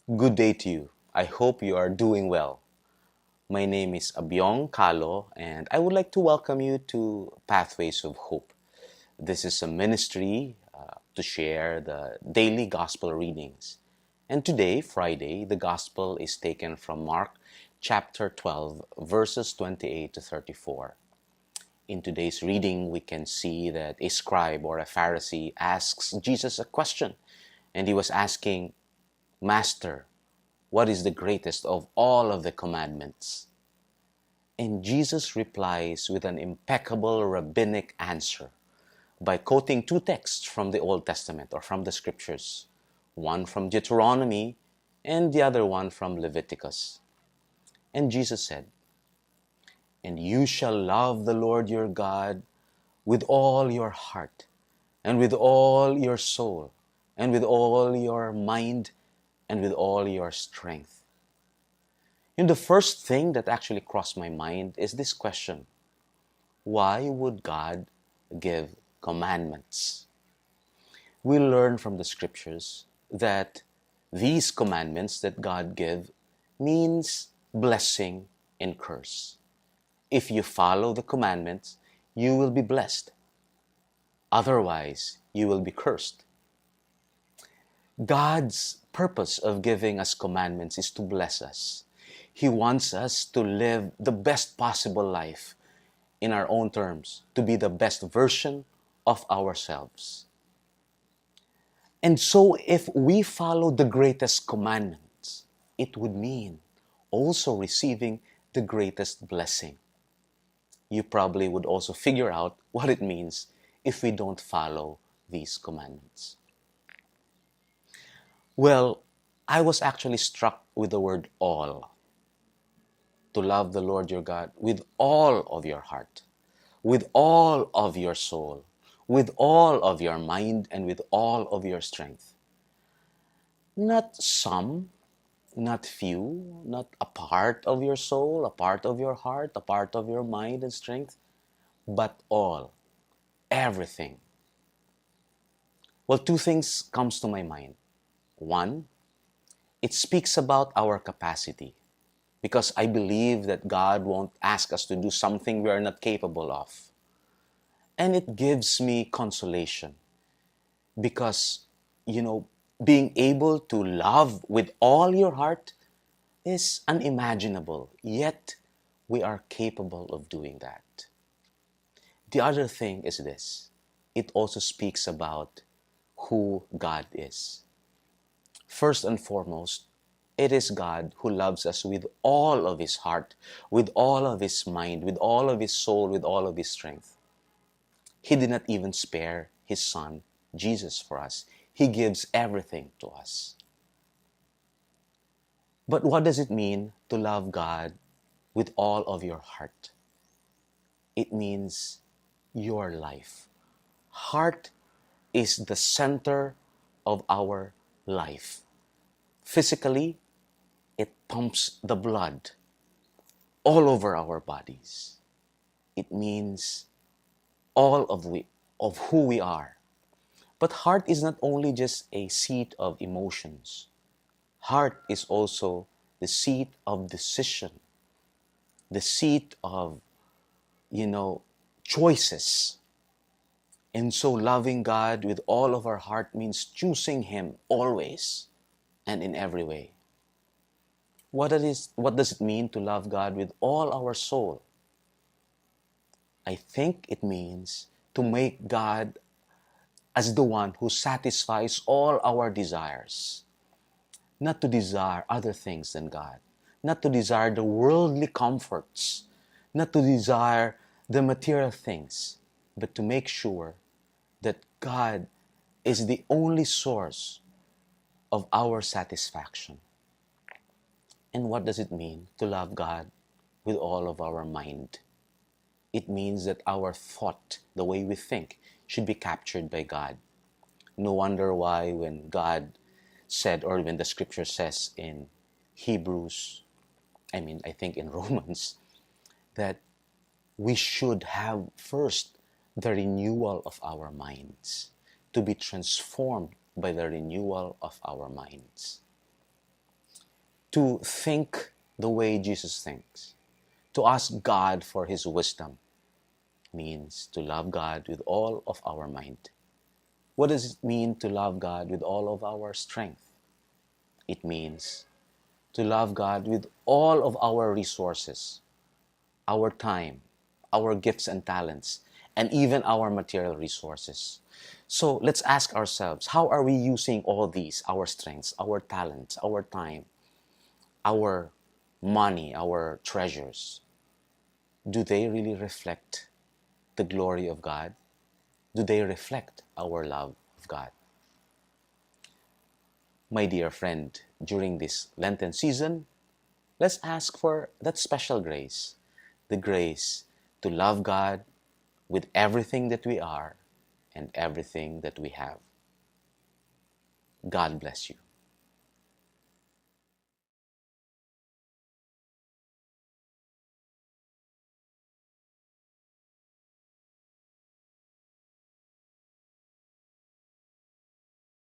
Good day to you. I hope you are doing well. My name is Abyong Kalo, and I would like to welcome you to Pathways of Hope. This is a ministry to share the daily gospel readings. And today, Friday, the gospel is taken from Mark chapter 12, verses 28 to 34. In today's reading, we can see that a scribe or a Pharisee asks Jesus a question, and he was asking, Master, what is the greatest of all of the commandments? And Jesus replies with an impeccable rabbinic answer by quoting two texts from the Old Testament or from the scriptures, one from Deuteronomy and the other one from Leviticus. And Jesus said, And you shall love the Lord your God with all your heart, and with all your soul, and with all your mind, and with all your strength. And the first thing that actually crossed my mind is this question: why would God give commandments? We learn from the scriptures that these commandments that God gave means blessing and curse. If you follow the commandments, you will be blessed. Otherwise, you will be cursed. God's purpose of giving us commandments is to bless us. He wants us to live the best possible life in our own terms, to be the best version of ourselves. And so, if we follow the greatest commandments, it would mean also receiving the greatest blessing. You probably would also figure out what it means if we don't follow these commandments. Well, I was actually struck with the word all. To love the Lord your God with all of your heart, with all of your soul, with all of your mind, and with all of your strength. Not some, not few, not a part of your soul, a part of your heart, a part of your mind and strength, but all, everything. Well, two things comes to my mind. One, it speaks about our capacity, because I believe that God won't ask us to do something we are not capable of. And it gives me consolation because, being able to love with all your heart is unimaginable, yet we are capable of doing that. The other thing is this: it also speaks about who God is. First and foremost, it is God who loves us with all of His heart, with all of His mind, with all of His soul, with all of His strength. He did not even spare His Son, Jesus, for us. He gives everything to us. But what does it mean to love God with all of your heart? It means your life. Heart is the center of our life. Physically, it pumps the blood all over our bodies. It means all of who we are. But heart is not only just a seat of emotions. Heart is also the seat of decision, the seat of, choices. And so loving God with all of our heart means choosing Him always and in every way. What does it mean to love God with all our soul? I think it means to make God as the one who satisfies all our desires. Not to desire other things than God. Not to desire the worldly comforts. Not to desire the material things. But to make sure that God is the only source of our satisfaction. And what does it mean to love God with all of our mind? It means that our thought, the way we think, should be captured by God. No wonder why when God said, or when the scripture says in Hebrews, I think in Romans, that we should have first the renewal of our minds, to be transformed by the renewal of our minds. to think the way Jesus thinks, to ask God for His wisdom, means to love God with all of our mind. What does it mean to love God with all of our strength? It means to love God with all of our resources, our time, our gifts and talents, and even our material resources. So let's ask ourselves, how are we using all these, our strengths, our talents, our time, our money, our treasures? Do they really reflect the glory of God? Do they reflect our love of God? My dear friend, during this Lenten season, let's ask for that special grace, the grace to love God with everything that we are and everything that we have. God bless you.